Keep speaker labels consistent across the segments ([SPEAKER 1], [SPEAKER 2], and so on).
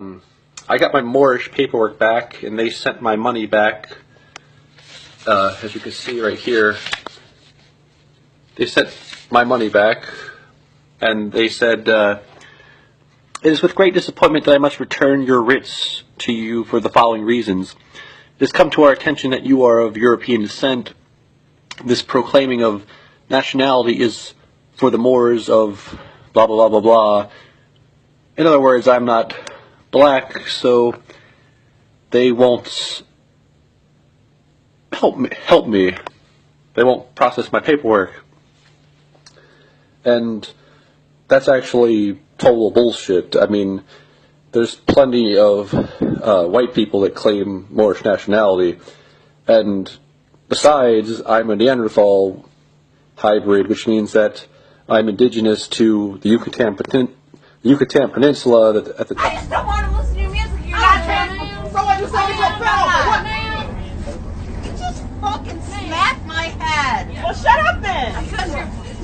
[SPEAKER 1] I got my Moorish paperwork back, and they sent my money back. As you can see right here, they sent my money back, and they said, "It is with great disappointment that I must return your writs to you for the following reasons. It has come to our attention that you are of European descent. This proclaiming of nationality is for the Moors of blah, blah, blah, blah, blah. In other words, I'm not black, so they won't help me. They won't process my paperwork." And that's actually total bullshit. I mean, there's plenty of white people that claim Moorish nationality, and besides, I'm a Neanderthal hybrid, which means that I'm indigenous to the Yucatan Peninsula. At the
[SPEAKER 2] I just don't want to listen to your music. You're not trans. So what you say is what? You just fucking smacked my head.
[SPEAKER 3] Well, shut up then.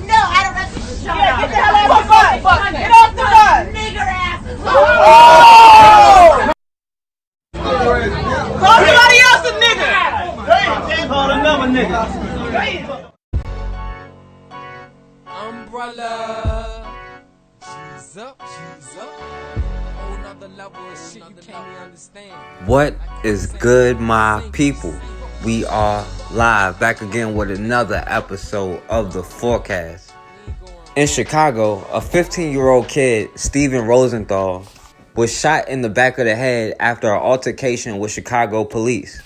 [SPEAKER 2] No, I don't have to shut up.
[SPEAKER 3] Get the hell out of my bus. Get off the bus.
[SPEAKER 2] Nigger asses.
[SPEAKER 3] Oh! Call somebody else a nigger. Call another nigga.
[SPEAKER 4] Umbrella. She's up. Whole nother level of shit you can't even understand.
[SPEAKER 5] What is good, my people? We are live back again with another episode of The Forecast. In Chicago, a 15-year-old kid, Steven Rosenthal, was shot in the back of the head after an altercation with Chicago police.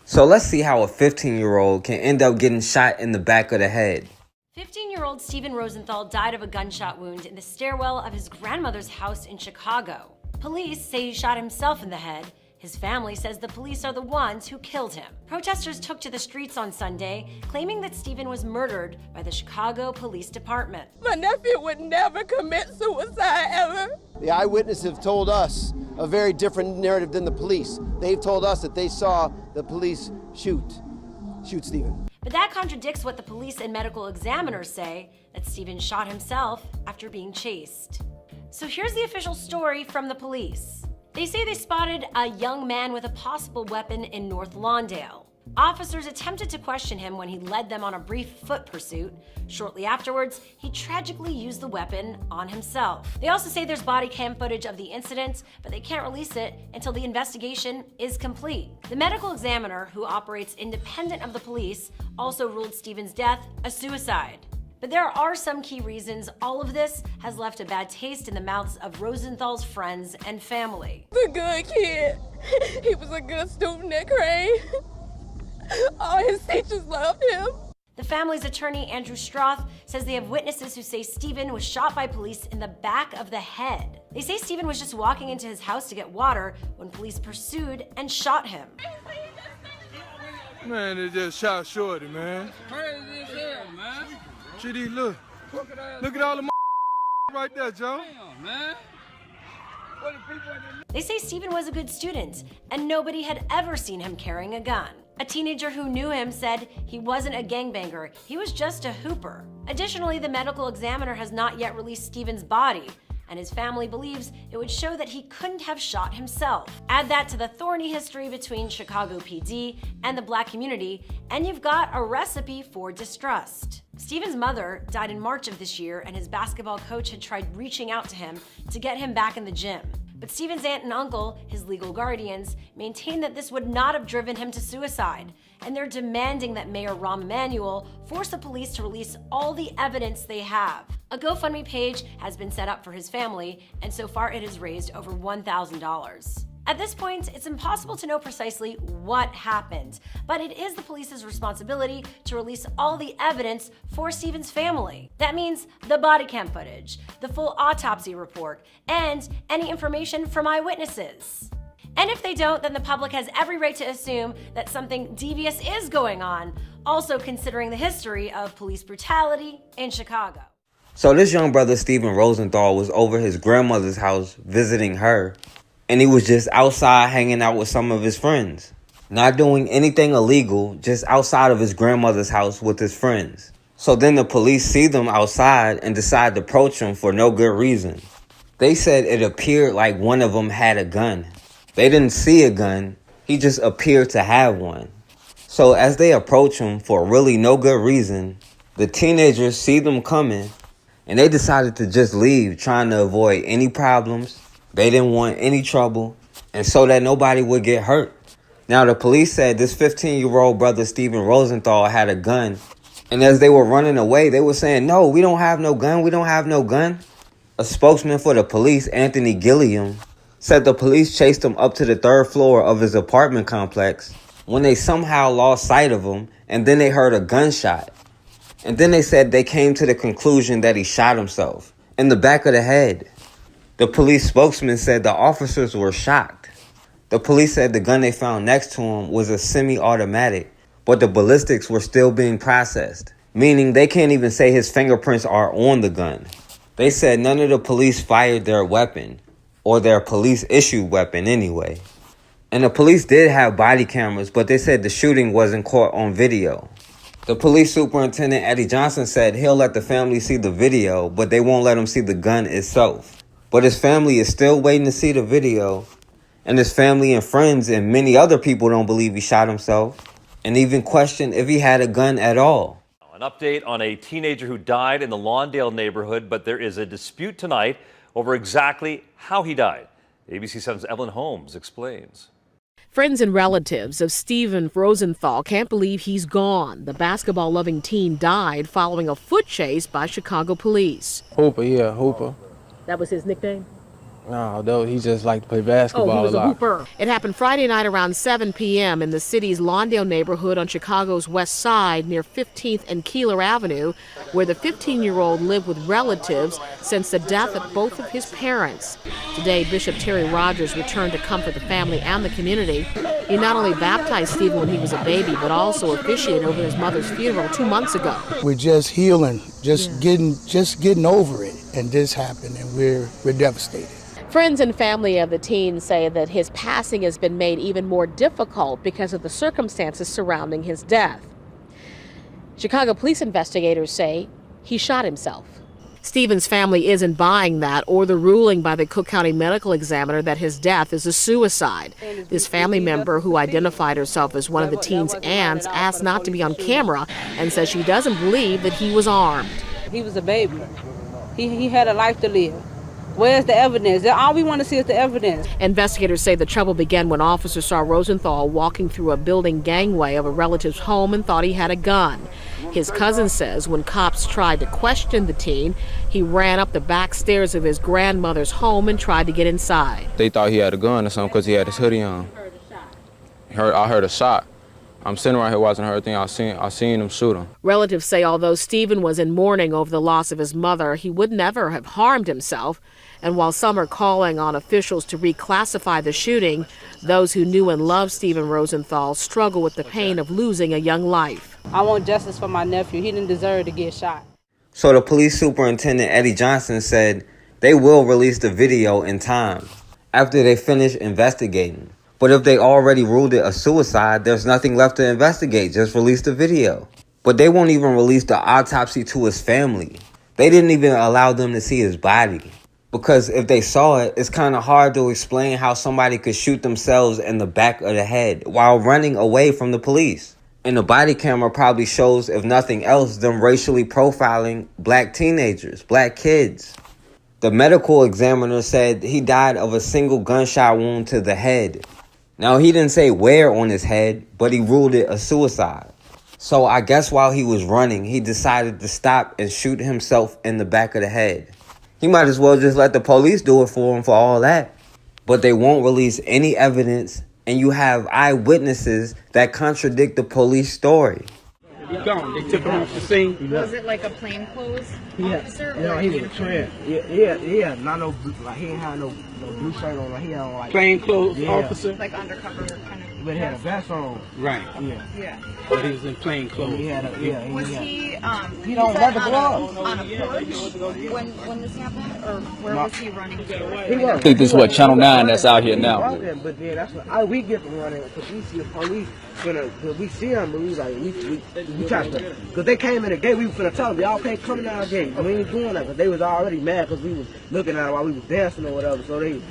[SPEAKER 5] So let's see how a 15-year-old can end up getting shot in the back of the head.
[SPEAKER 6] 15-year-old Steven Rosenthal died of a gunshot wound in the stairwell of his grandmother's house in Chicago. Police say he shot himself in the head. His family says the police are the ones who killed him. Protesters took to the streets on Sunday, claiming that Steven was murdered by the Chicago Police Department.
[SPEAKER 7] My nephew would never commit suicide ever.
[SPEAKER 8] The eyewitnesses have told us a very different narrative than the police. They've told us that they saw the police shoot Steven.
[SPEAKER 6] But that contradicts what the police and medical examiners say, that Steven shot himself after being chased. So here's the official story from the police. They say they spotted a young man with a possible weapon in North Lawndale. Officers attempted to question him when he led them on a brief foot pursuit. Shortly afterwards, he tragically used the weapon on himself. They also say there's body cam footage of the incident, but they can't release it until the investigation is complete. The medical examiner, who operates independent of the police, also ruled Steven's death a suicide. But there are some key reasons all of this has left a bad taste in the mouths of Rosenthal's friends and family.
[SPEAKER 7] The good kid. He was a good student at Crane. All his teachers loved him.
[SPEAKER 6] The family's attorney, Andrew Stroth, says they have witnesses who say Steven was shot by police in the back of the head. They say Steven was just walking into his house to get water when police pursued and shot him.
[SPEAKER 9] Man, they just shot Shorty, man.
[SPEAKER 4] Crazy as hell, man.
[SPEAKER 9] GD, look at all the right there, Joe.
[SPEAKER 4] Damn, man.
[SPEAKER 6] They say Steven was a good student, and nobody had ever seen him carrying a gun. A teenager who knew him said he wasn't a gangbanger, he was just a hooper. Additionally, the medical examiner has not yet released Steven's body, and his family believes it would show that he couldn't have shot himself. Add that to the thorny history between Chicago PD and the black community, and you've got a recipe for distrust. Steven's mother died in March of this year, and his basketball coach had tried reaching out to him to get him back in the gym. But Steven's aunt and uncle, his legal guardians, maintain that this would not have driven him to suicide, and they're demanding that Mayor Rahm Emanuel force the police to release all the evidence they have. A GoFundMe page has been set up for his family, and so far it has raised over $1,000. At this point, it's impossible to know precisely what happened, but it is the police's responsibility to release all the evidence for Steven's family. That means the body cam footage, the full autopsy report, and any information from eyewitnesses. And if they don't, then the public has every right to assume that something devious is going on, also considering the history of police brutality in Chicago.
[SPEAKER 5] So this young brother, Steven Rosenthal, was over his grandmother's house visiting her, and he was just outside hanging out with some of his friends. Not doing anything illegal, just outside of his grandmother's house with his friends. So then the police see them outside and decide to approach him for no good reason. They said it appeared like one of them had a gun. They didn't see a gun, he just appeared to have one. So as they approach him for really no good reason, the teenagers see them coming and they decided to just leave, trying to avoid any problems. They didn't want any trouble, and so that nobody would get hurt. Now the police said this 15-year-old brother Steven Rosenthal had a gun, and as they were running away, they were saying, "No, we don't have no gun, we don't have no gun." A spokesman for the police, Anothny Guglielmi, said the police chased him up to the 3rd floor of his apartment complex when they somehow lost sight of him, and then they heard a gunshot. And then they said they came to the conclusion that he shot himself in the back of the head. The police spokesman said the officers were shocked. The police said the gun they found next to him was a semi-automatic, but the ballistics were still being processed, meaning they can't even say his fingerprints are on the gun. They said none of the police fired their weapon, or their police-issued weapon anyway. And the police did have body cameras, but they said the shooting wasn't caught on video. The police superintendent, Eddie Johnson, said he'll let the family see the video, but they won't let them see the gun itself. But his family is still waiting to see the video, and his family and friends and many other people don't believe he shot himself, and even question if he had a gun at all.
[SPEAKER 10] An update on a teenager who died in the Lawndale neighborhood, but there is a dispute tonight over exactly how he died. ABC 7's Evelyn Holmes explains.
[SPEAKER 11] Friends and relatives of Steven Rosenthal can't believe he's gone. The basketball-loving teen died following a foot chase by Chicago police.
[SPEAKER 12] Hooper, yeah, Hooper.
[SPEAKER 11] That was his nickname?
[SPEAKER 12] No, he just liked to play basketball
[SPEAKER 11] he was
[SPEAKER 12] a lot.
[SPEAKER 11] Hooper. It happened Friday night around 7 p.m. in the city's Lawndale neighborhood on Chicago's west side near 15th and Keeler Avenue, where the 15-year-old lived with relatives since the death of both of his parents. Today, Bishop Terry Rogers returned to comfort the family and the community. He not only baptized Steven when he was a baby, but also officiated over his mother's funeral 2 months ago.
[SPEAKER 13] We're just healing, getting over it, and this happened, and we're devastated.
[SPEAKER 11] Friends and family of the teen say that his passing has been made even more difficult because of the circumstances surrounding his death. Chicago police investigators say he shot himself. Steven's family isn't buying that or the ruling by the Cook County medical examiner that his death is a suicide. This family member, who identified herself as one of the teen's aunts, asked not to be on camera and says she doesn't believe that he was armed.
[SPEAKER 14] He was a baby. He had a life to live. Where's the evidence? All we want to see is the evidence.
[SPEAKER 11] Investigators say the trouble began when officers saw Rosenthal walking through a building gangway of a relative's home and thought he had a gun. His cousin says when cops tried to question the teen, he ran up the back stairs of his grandmother's home and tried to get inside.
[SPEAKER 12] They thought he had a gun or something because he had his hoodie on. I heard a shot. I'm sitting right here watching everything. I seen him shoot him.
[SPEAKER 11] Relatives say although Steven was in mourning over the loss of his mother, he would never have harmed himself. And while some are calling on officials to reclassify the shooting, those who knew and loved Steven Rosenthal struggle with the pain of losing a young life.
[SPEAKER 14] I want justice for my nephew. He didn't deserve to get shot.
[SPEAKER 5] So the police superintendent, Eddie Johnson, said they will release the video in time after they finish investigating. But if they already ruled it a suicide, there's nothing left to investigate. Just release the video. But they won't even release the autopsy to his family. They didn't even allow them to see his body. Because if they saw it, it's kind of hard to explain how somebody could shoot themselves in the back of the head while running away from the police. And the body camera probably shows, if nothing else, them racially profiling black teenagers, black kids. The medical examiner said he died of a single gunshot wound to the head. Now, he didn't say where on his head, but he ruled it a suicide. So I guess while he was running, he decided to stop and shoot himself in the back of the head. He might as well just let the police do it for him for all that. But they won't release any evidence, and you have eyewitnesses that contradict the police story.
[SPEAKER 3] Gone. They took him off the scene.
[SPEAKER 15] Was it like a plainclothes officer?
[SPEAKER 3] No, he was a tramp. Yeah. Not no, like he ain't had no blue shirt on. Like he had on like
[SPEAKER 15] plainclothes
[SPEAKER 3] officer.
[SPEAKER 15] Like undercover kind of.
[SPEAKER 3] But he had a vest on.
[SPEAKER 16] Right.
[SPEAKER 3] Yeah.
[SPEAKER 16] But he was in plain clothes.
[SPEAKER 3] He had a, yeah.
[SPEAKER 15] Was
[SPEAKER 3] he
[SPEAKER 15] don't
[SPEAKER 3] wear the gloves.
[SPEAKER 15] on a porch when this happened? Or where was he running to?
[SPEAKER 17] I think this is what Channel 9 that's out here now.
[SPEAKER 3] But then that's what we get to running because we see the police. Cause we see them, but we like we tried to, cause they came in the gate. We was finna tell them y'all can't come down the gate. We ain't doing that, cause they was already mad cause we was looking at it while we was dancing or whatever. So they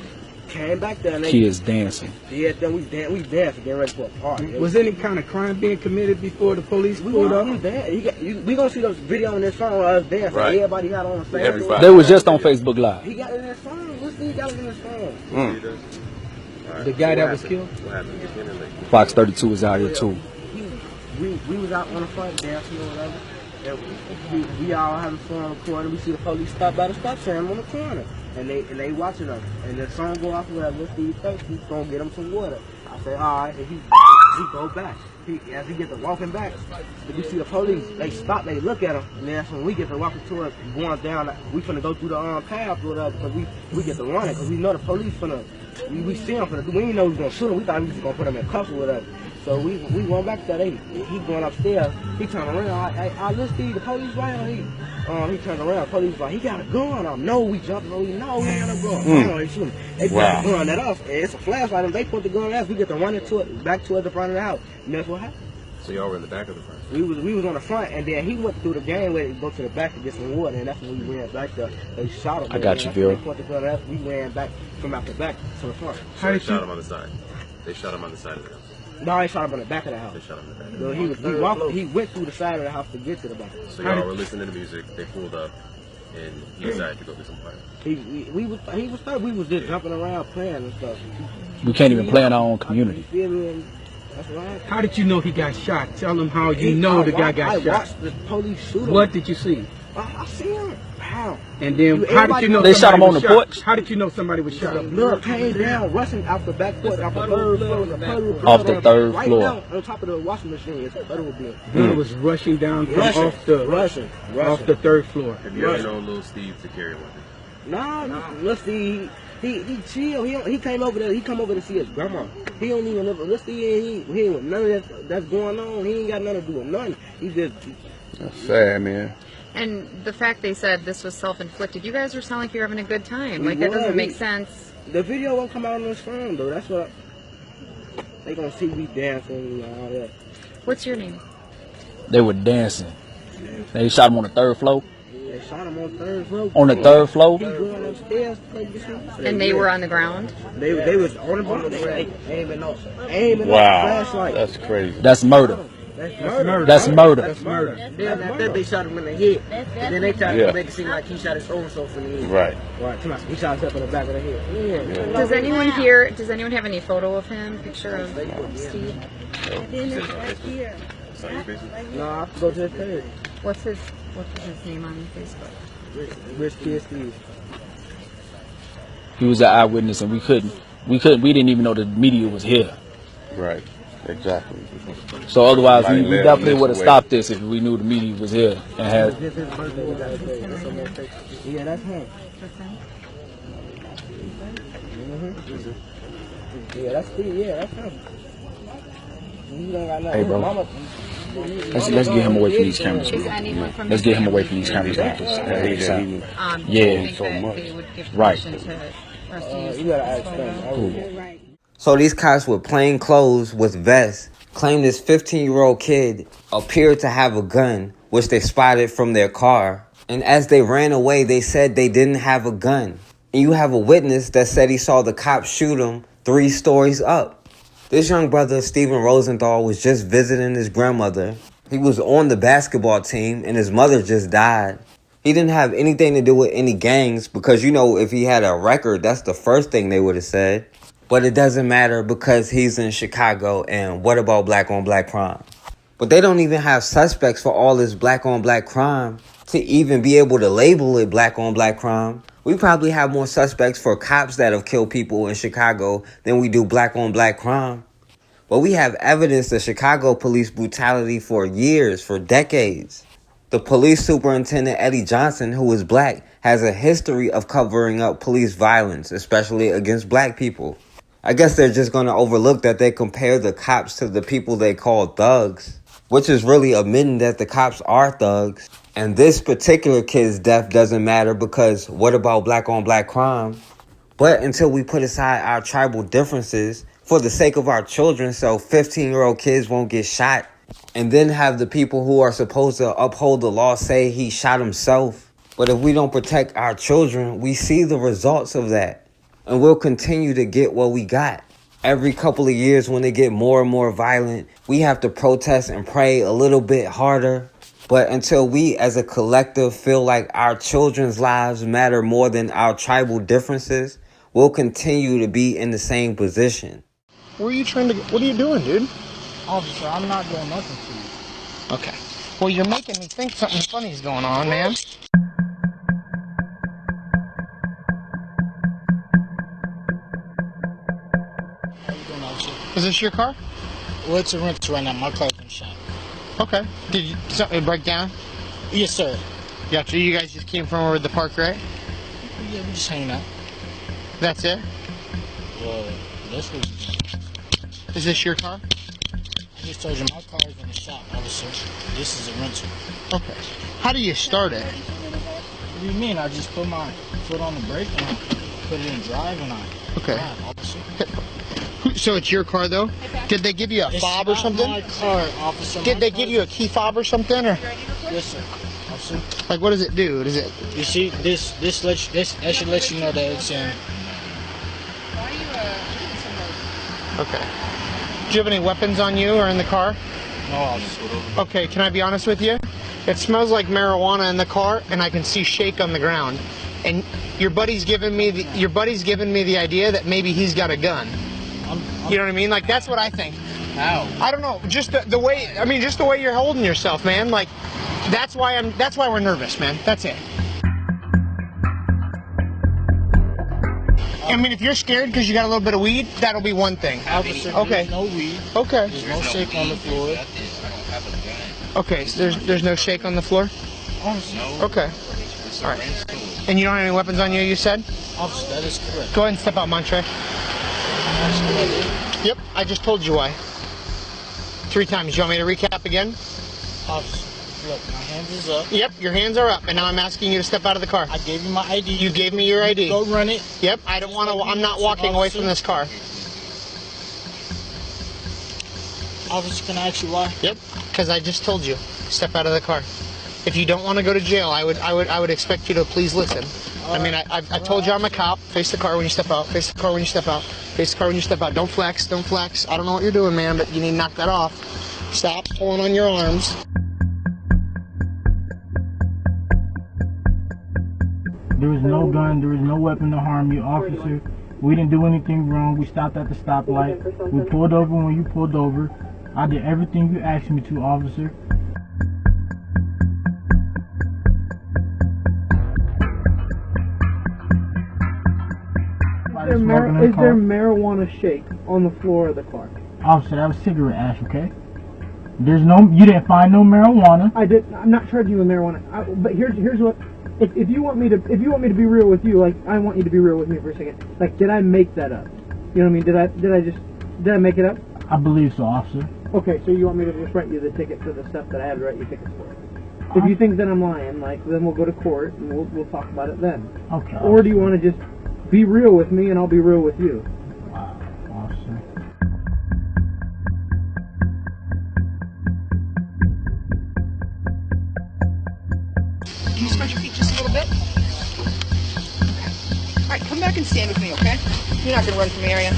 [SPEAKER 3] came back there and they
[SPEAKER 17] Kids dancing.
[SPEAKER 3] Yeah, then we dancing, getting ready for a party.
[SPEAKER 16] Was any kind of crime being committed before the police pulled up?
[SPEAKER 3] We gonna see those video on this phone of us dancing.
[SPEAKER 17] Right.
[SPEAKER 3] Everybody got on the phone.
[SPEAKER 17] They was just on Facebook Live.
[SPEAKER 3] He got it in his phone. What's he got it in his phone?
[SPEAKER 16] The guy that was killed?
[SPEAKER 17] Fox 32 is out here too.
[SPEAKER 3] We was out on the front dancing or whatever. And we all having fun on the corner. We see the police stop by the stop sign on the corner. And they watching us. And the song go off whatever. Let's see he's gonna get him some water. I say, alright, and he go back. As he get to walking back, we see the police, they stop, they look at him, and that's when we get to walking towards going down, we finna go through the path or whatever, because we get to running, because we know the police finna, we see him finna, we didn't know he was gonna shoot him, we thought he was gonna put him in cuffs or whatever. So we went back there, he going upstairs, he turned around, I listened to the police right, he turned around, police like, he got a gun, no, we jumped, we know he got a gun, they shoot him. They put the gun at us, and it's a flashlight, and they put the gun at us, we get to run into it, back towards the front of the house, and that's what happened.
[SPEAKER 18] So y'all were in the back of the front?
[SPEAKER 3] We was on the front, and then he went through the gangway to go to the back to get some water, and that's when we ran back there. They shot him.
[SPEAKER 17] I got you, Bill.
[SPEAKER 3] They put the gun at us, we ran back from out the back to the front.
[SPEAKER 18] So they shot him on the side? They shot him on the side of the house?
[SPEAKER 3] No, they shot him on the back of the house.
[SPEAKER 18] They shot him on the back.
[SPEAKER 3] So he went through the side of the house to get to the back.
[SPEAKER 18] So y'all were listening to music, they pulled up, and he decided to go do some fire.
[SPEAKER 3] We was just jumping around playing and stuff.
[SPEAKER 17] We can't even play in our own community.
[SPEAKER 3] That's right.
[SPEAKER 16] How did you know he got shot? Tell them how you know the guy got shot.
[SPEAKER 3] I watched the police shoot him.
[SPEAKER 16] What did you see?
[SPEAKER 3] I see him. How?
[SPEAKER 16] And then how did you know
[SPEAKER 17] they shot him on the porch?
[SPEAKER 16] How did you know somebody was shot?
[SPEAKER 3] The blood came down, rushing off the back porch, off the third floor.
[SPEAKER 17] Off the third
[SPEAKER 3] right
[SPEAKER 17] floor.
[SPEAKER 3] Down on top of the washing machine. It's a federal blood.
[SPEAKER 16] Blood was rushing down from off the third floor.
[SPEAKER 18] Have you ever known Little Steve to carry one?
[SPEAKER 3] Nah, let's see. He chill. He came over there. He come over to see his grandma. He don't even live. Let's see. He ain't with none of that's going on. He ain't got nothing to do with nothing. He just.
[SPEAKER 17] That's sad, man.
[SPEAKER 15] And the fact they said this was self-inflicted, you guys were sounding like you're having a good time. Like, that doesn't make sense.
[SPEAKER 3] The video won't come out on this phone, though. That's what they gonna see me dancing and all that.
[SPEAKER 15] What's your name?
[SPEAKER 17] They were dancing. They shot him on the third floor.
[SPEAKER 3] They shot him on the third floor.
[SPEAKER 17] On the third floor.
[SPEAKER 3] He going upstairs.
[SPEAKER 15] And they were on the ground.
[SPEAKER 3] They was on the ground. They aiming up flashlight.
[SPEAKER 17] That's crazy. That's murder. That's murder.
[SPEAKER 3] Then they shot him in the head. And then they tried to make it seem like he shot his own self in the head.
[SPEAKER 17] Right.
[SPEAKER 3] He shot himself in the back of the head. Yeah.
[SPEAKER 15] Does anyone here? Does anyone have any photo of him? Picture of Steve?
[SPEAKER 3] No, I have to go to his page.
[SPEAKER 15] What's his name on Facebook?
[SPEAKER 3] Rich Kid Steve.
[SPEAKER 17] He was an eyewitness, and we didn't even know the media was here.
[SPEAKER 18] Right. Exactly.
[SPEAKER 17] So otherwise, we definitely would have stopped this if we knew the media was here and had.
[SPEAKER 3] Yeah, that's him. Yeah, that's Steve. Yeah, that's him.
[SPEAKER 17] Hey, bro. Let's get him away from these cameras. Let's get him away from these cameras. Yeah.
[SPEAKER 15] So much.
[SPEAKER 17] Right.
[SPEAKER 3] You gotta ask them.
[SPEAKER 5] So these cops with plain clothes with vests claim this 15-year-old kid appeared to have a gun, which they spotted from their car. And as they ran away, they said they didn't have a gun. And you have a witness that said he saw the cops shoot him 3 stories up. This young brother, Steven Rosenthal, was just visiting his grandmother. He was on the basketball team and his mother just died. He didn't have anything to do with any gangs because, you know, if he had a record, that's the first thing they would have said. But it doesn't matter because he's in Chicago, and what about black-on-black crime? But they don't even have suspects for all this black-on-black crime to even be able to label it black-on-black crime. We probably have more suspects for cops that have killed people in Chicago than we do black-on-black crime. But we have evidence of Chicago police brutality for years, for decades. The police superintendent, Eddie Johnson, who is black, has a history of covering up police violence, especially against black people. I guess they're just going to overlook that they compare the cops to the people they call thugs, which is really admitting that the cops are thugs. And this particular kid's death doesn't matter because what about black on black crime? But until we put aside our tribal differences for the sake of our children so 15-year-old kids won't get shot, and then have the people who are supposed to uphold the law say he shot himself. But if we don't protect our children, we see the results of that. And we'll continue to get what we got. Every couple of years when they get more and more violent, we have to protest and pray a little bit harder. But until we as a collective feel like our children's lives matter more than our tribal differences, we'll continue to be in the same position.
[SPEAKER 19] What are you doing, dude?
[SPEAKER 16] Officer, I'm not doing nothing to you.
[SPEAKER 19] Okay. Well, you're making me think something funny is going on, man.
[SPEAKER 16] How you doing, officer?
[SPEAKER 19] Is this your car?
[SPEAKER 16] Well, it's a rental right now. My car's been shot.
[SPEAKER 19] Okay. Did something break down?
[SPEAKER 16] Yes, sir.
[SPEAKER 19] Gotcha. You guys just came from over the park, right?
[SPEAKER 16] Yeah, we just hanging out.
[SPEAKER 19] That's it?
[SPEAKER 16] Well, that's what we doing.
[SPEAKER 19] Is this your car?
[SPEAKER 16] I just told you my car's in the shop, officer. This is a rental.
[SPEAKER 19] Okay. How do you start it?
[SPEAKER 16] What do you mean? I just put my foot on the brake and I put it in drive and I drive, officer.
[SPEAKER 19] So it's your car, though? Did they give you a fob or something?
[SPEAKER 16] It's not my car, officer.
[SPEAKER 19] Did they give you a key fob or something? Or?
[SPEAKER 16] Yes, sir. Officer.
[SPEAKER 19] Like, what does it do? Does it?
[SPEAKER 16] You see, this that should let you know that it's in.
[SPEAKER 19] Okay. Do you have any weapons on you or in the car?
[SPEAKER 16] No, officer.
[SPEAKER 19] Okay, can I be honest with you? It smells like marijuana in the car, and I can see shake on the ground. And your buddy's giving me the idea that maybe he's got a gun. You know what I mean? Like, that's what I think.
[SPEAKER 16] How?
[SPEAKER 19] I don't know. Just the way. I mean, just the way you're holding yourself, man. Like, that's why we're nervous, man. That's it. I mean, if you're scared because you got a little bit of weed, that'll be one thing.
[SPEAKER 16] Officer,
[SPEAKER 19] okay.
[SPEAKER 16] There's no weed.
[SPEAKER 19] Okay.
[SPEAKER 16] There's no shake on the floor.
[SPEAKER 19] Okay. So there's no shake on the floor.
[SPEAKER 16] Officer.
[SPEAKER 19] Okay. All right. And you don't have any weapons on you, you said?
[SPEAKER 16] Officer, that is correct.
[SPEAKER 19] Go ahead and step out, Montre. Yep, I just told you why. 3 times. You want me to recap again?
[SPEAKER 16] Officer, look, my hands is up.
[SPEAKER 19] Yep, your hands are up, and now I'm asking you to step out of the car.
[SPEAKER 16] I gave you my ID.
[SPEAKER 19] You gave me your ID.
[SPEAKER 16] Go run it.
[SPEAKER 19] Yep, I don't want to. I'm not walking away from this car.
[SPEAKER 16] Officer, can I ask you why?
[SPEAKER 19] Yep, because I just told you. Step out of the car. If you don't want to go to jail, I would expect you to please listen. I mean, I told you I'm a cop. Face the car when you step out. Face the car when you step out. Face the car when you step out. Don't flex. Don't flex. I don't know what you're doing, man, but you need to knock that off. Stop pulling on your arms.
[SPEAKER 16] There was no gun. There was no weapon to harm you, officer. We didn't do anything wrong. We stopped at the stoplight. We pulled over when you pulled over. I did everything you asked me to, officer.
[SPEAKER 20] Is there marijuana shake on the floor of the car?
[SPEAKER 16] Officer, that was cigarette ash, okay? There's no, you didn't find no marijuana.
[SPEAKER 20] I'm not charging you with marijuana. But here's what, if you want me to be real with you, like, I want you to be real with me for a second. Like, did I make that up? You know what I mean? Did I make it up?
[SPEAKER 16] I believe so, officer.
[SPEAKER 20] Okay, so you want me to just write you the ticket for the stuff that I have to write you tickets for? If you think that I'm lying, like, then we'll go to court and we'll talk about it then.
[SPEAKER 16] Okay.
[SPEAKER 20] Or do you want to just be real with me and I'll be real with you?
[SPEAKER 16] Wow, officer.
[SPEAKER 2] Can you spread your feet just a little bit? Okay. All right, come back and stand with me, okay? You're not going to run from the area.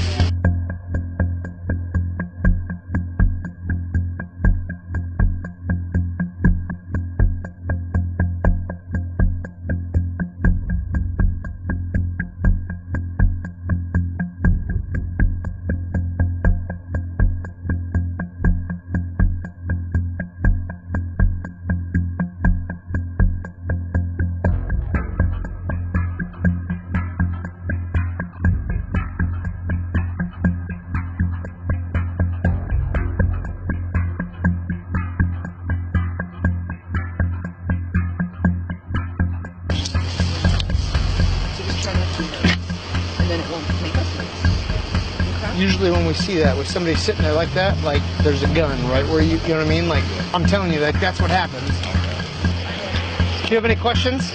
[SPEAKER 2] And then it won't make us nervous. Okay?
[SPEAKER 19] usually when we see that, with somebody sitting there like that, like there's a gun, right? Where you know what I mean? Like, I'm telling you, like that's what happens. Do you have any questions?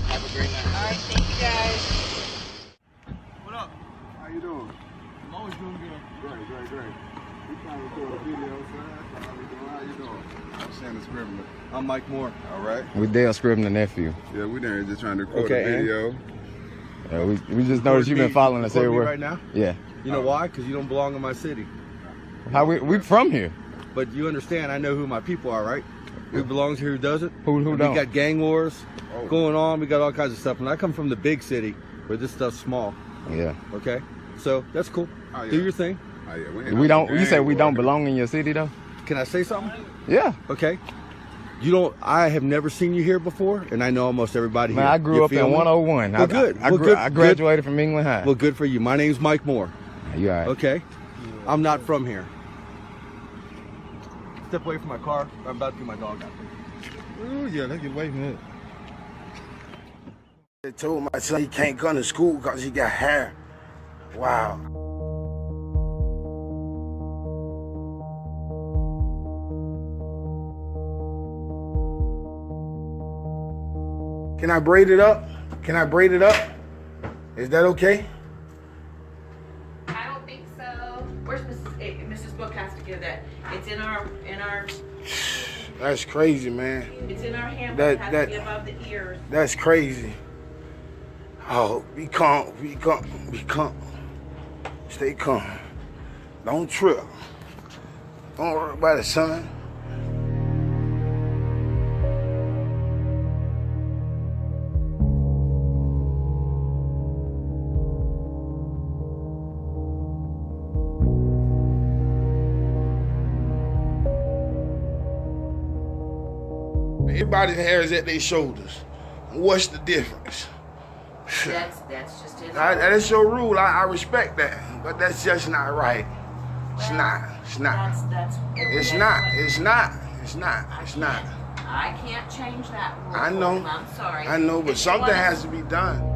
[SPEAKER 2] Have a great night. All right, thank you guys.
[SPEAKER 9] What up? How you doing? I'm always doing good. Great. We trying to record a video, sir. How you doing? I'm Shannon Scrivener. I'm Mike Moore. All right.
[SPEAKER 12] We Dale Scrivener nephew.
[SPEAKER 9] Yeah, we there just trying to record a video.
[SPEAKER 12] We just noticed you've been following us everywhere.
[SPEAKER 9] Right now?
[SPEAKER 12] Yeah.
[SPEAKER 9] You know why? Because you don't belong in my city.
[SPEAKER 12] How we from here?
[SPEAKER 9] But you understand, I know who my people are, right? Who belongs here, who doesn't?
[SPEAKER 12] Who don't?
[SPEAKER 9] We got gang wars going on. We got all kinds of stuff. And I come from the big city where this stuff's small.
[SPEAKER 12] Yeah.
[SPEAKER 9] Okay? So that's cool.
[SPEAKER 12] Oh, yeah.
[SPEAKER 9] Do your thing.
[SPEAKER 12] Oh, yeah. We don't. You say we don't belong in your city, though?
[SPEAKER 9] Can I say something?
[SPEAKER 12] Yeah.
[SPEAKER 9] Okay. You don't. I have never seen you here before, and I know almost everybody here.
[SPEAKER 12] Man, I grew up in 101.
[SPEAKER 9] Well, good.
[SPEAKER 12] I graduated from England High.
[SPEAKER 9] Well, good for you. My name's Mike Moore.
[SPEAKER 12] You all right?
[SPEAKER 9] Okay. I'm not from here. Step away from my car. I'm about to get my dog out there.
[SPEAKER 12] Ooh, yeah, let's get away from it.
[SPEAKER 21] They told my son he can't come to school because he got hair. Wow. Can I braid it up? Can I braid it up? Is that okay?
[SPEAKER 2] I don't think so. Where's Mrs. Book has to give that? It's in our.
[SPEAKER 21] That's crazy, man.
[SPEAKER 2] It's in our handbook. It has to be above the ears.
[SPEAKER 21] That's crazy. Oh, be calm. Stay calm. Don't trip. Don't worry about it, son. Everybody's hair is at their shoulders. What's the difference?
[SPEAKER 2] That's just it.
[SPEAKER 21] That's your rule. I respect that, but that's just not right. It's not. It's not.
[SPEAKER 2] I can't change that rule.
[SPEAKER 21] I know.
[SPEAKER 2] I'm sorry.
[SPEAKER 21] I know, but something has to be done.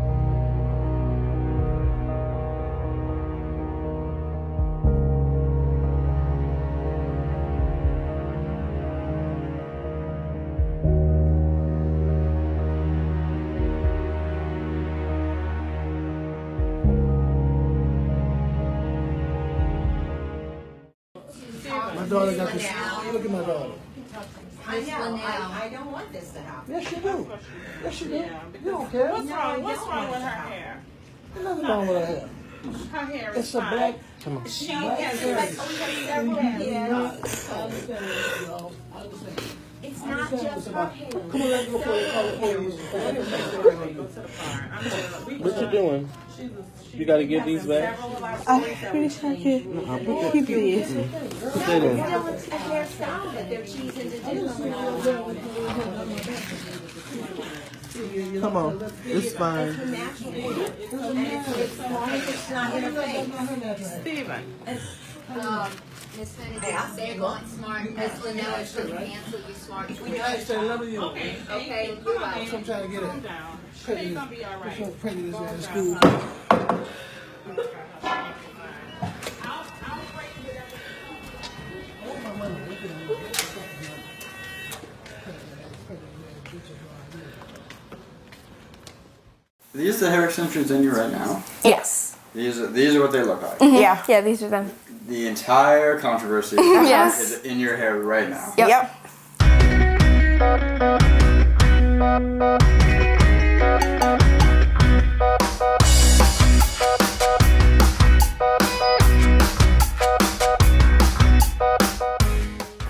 [SPEAKER 13] My daughter got this. Look at my daughter.
[SPEAKER 2] I know. I don't want this to happen.
[SPEAKER 13] Yes, you do. Yes, you do. You don't care.
[SPEAKER 2] What's wrong with her hair?
[SPEAKER 13] There's nothing wrong with her hair.
[SPEAKER 2] Her hair is
[SPEAKER 13] It's a black. Come on.
[SPEAKER 2] She has several hairs. It's not just her hair.
[SPEAKER 13] Come on, let's go for the color. What you doing? You gotta get these back.
[SPEAKER 7] I wish I could keep these.
[SPEAKER 13] Put that in.
[SPEAKER 2] It's a hairstyle that they're choosing to do.
[SPEAKER 13] Come on, it's fine.
[SPEAKER 2] It's long as it's not in her face.
[SPEAKER 7] Steven.
[SPEAKER 22] Miss Finnegan, they want smart. Miss Linnell should cancel you smart.
[SPEAKER 13] I say, let me use.
[SPEAKER 22] Okay,
[SPEAKER 13] That's what I'm trying to get at.
[SPEAKER 7] She's gonna be all right.
[SPEAKER 13] She's prejudice in school.
[SPEAKER 23] These are the hair extensions in you right now?
[SPEAKER 24] Yes.
[SPEAKER 23] These are what they look like?
[SPEAKER 24] Mm-hmm. Yeah, these are them.
[SPEAKER 23] The entire controversy
[SPEAKER 24] Yes.
[SPEAKER 23] is in your hair right now.
[SPEAKER 24] Yep.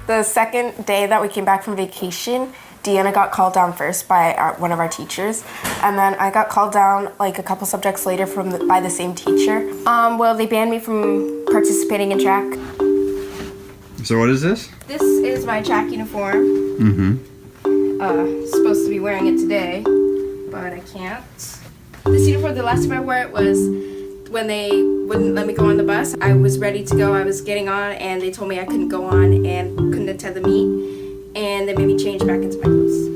[SPEAKER 24] The second day that we came back from vacation, Deanna got called down first by one of our teachers, and then I got called down like a couple subjects later by the same teacher. Well, they banned me from participating in track.
[SPEAKER 23] So what is this?
[SPEAKER 24] This is my track uniform.
[SPEAKER 23] Mm-hmm.
[SPEAKER 24] Supposed to be wearing it today, but I can't. This uniform, the last time I wore it was when they wouldn't let me go on the bus. I was ready to go, I was getting on, and they told me I couldn't go on and couldn't attend the meet, and they made me change back into my clothes.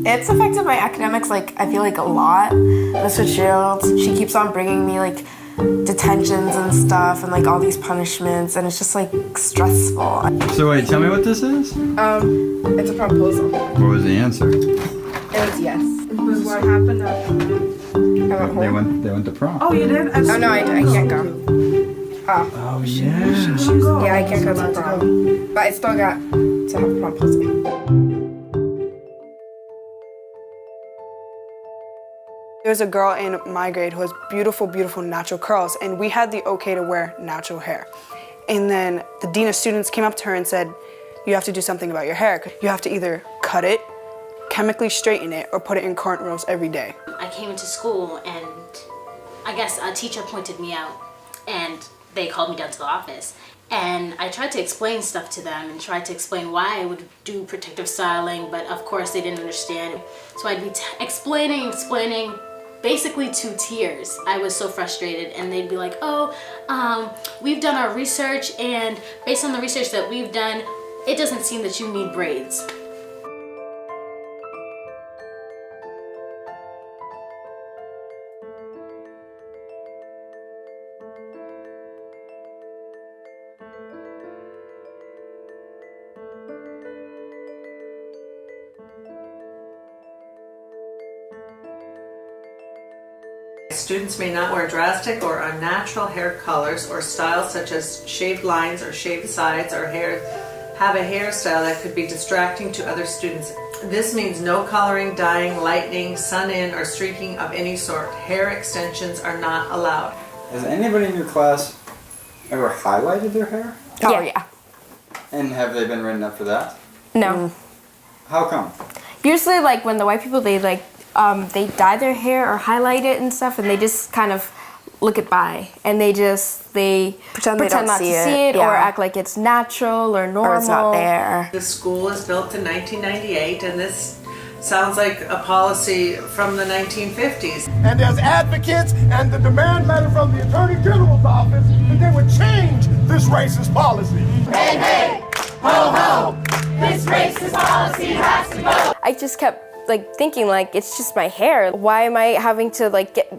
[SPEAKER 24] It's affected my academics, like, I feel like a lot. Miss Fitzgerald, she keeps on bringing me, like, detentions and stuff and like all these punishments, and it's just like stressful.
[SPEAKER 23] So wait, tell me what this is?
[SPEAKER 24] It's a proposal.
[SPEAKER 23] What was the answer?
[SPEAKER 24] It was yes. What happened? I went home.
[SPEAKER 23] They went to prom.
[SPEAKER 24] Oh, you did? Oh no, I can't go.
[SPEAKER 23] Oh yeah.
[SPEAKER 24] Yeah, I can't go to prom. But I still got to have a proposal.
[SPEAKER 1] There was a girl in my grade who has beautiful, beautiful natural curls, and we had the okay to wear natural hair. And then the dean of students came up to her and said, you have to do something about your hair. You have to either cut it, chemically straighten it, or put it in cornrows every day.
[SPEAKER 4] I came into school and I guess a teacher pointed me out and they called me down to the office. And I tried to explain stuff to them and tried to explain why I would do protective styling, but of course they didn't understand. So I'd be explaining, basically to tears. I was so frustrated, and they'd be like, oh, we've done our research, and based on the research that we've done, it doesn't seem that you need braids.
[SPEAKER 6] Students may not wear drastic or unnatural hair colors or styles such as shaved lines or shaved sides, or have a hairstyle that could be distracting to other students. This means no coloring, dyeing, lightening, sun-in, or streaking of any sort. Hair extensions are not allowed.
[SPEAKER 23] Has anybody in your class ever highlighted their hair?
[SPEAKER 24] Oh yeah.
[SPEAKER 23] And have they been written up for that?
[SPEAKER 24] No.
[SPEAKER 23] How come?
[SPEAKER 24] Usually, like when the white people, they dye their hair or highlight it and stuff, and they just kind of look it by, and they pretend not to see it, or act like it's natural or normal. Or it's not there.
[SPEAKER 6] The school was built in 1998, and this sounds like a policy from the 1950s.
[SPEAKER 8] And there's advocates and the demand letter from the Attorney General's office that they would change this racist policy.
[SPEAKER 22] Hey, hey, ho, ho, this racist policy has to go.
[SPEAKER 24] I just kept thinking it's just my hair. Why am I having to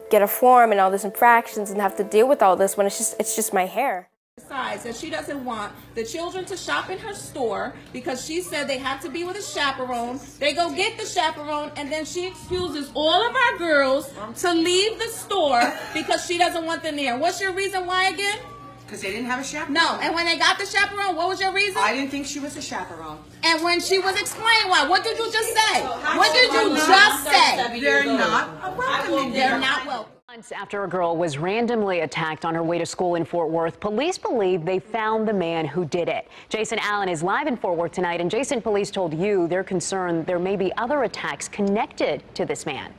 [SPEAKER 24] get a form and all these infractions and have to deal with all this when it's just my hair?
[SPEAKER 25] Decides that she doesn't want the children to shop in her store because she said they have to be with a chaperone. They go get the chaperone, and then she excuses all of our girls to leave the store because she doesn't want them there. What's your reason why again?
[SPEAKER 2] Because they didn't have a chaperone.
[SPEAKER 25] No, and when they got the chaperone, what was your reason?
[SPEAKER 2] I didn't think she was a chaperone.
[SPEAKER 25] And when she was explaining why, what did you just say? What did you just say?
[SPEAKER 2] They're not welcome.
[SPEAKER 25] They're not welcome.
[SPEAKER 26] Months after a girl was randomly attacked on her way to school in Fort Worth, police believe they found the man who did it. Jason Allen is live in Fort Worth tonight, and Jason, police told you they're concerned there may be other attacks connected to this man.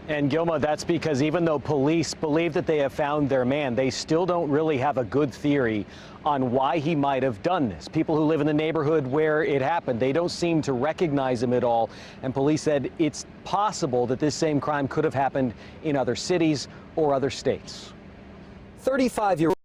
[SPEAKER 27] And Gilma, that's because even though police believe that they have found their man, they still don't really have a good theory on why he might have done this. People who live in the neighborhood where it happened, they don't seem to recognize him at all. And police said it's possible that this same crime could have happened in other cities or other states. 35-year-old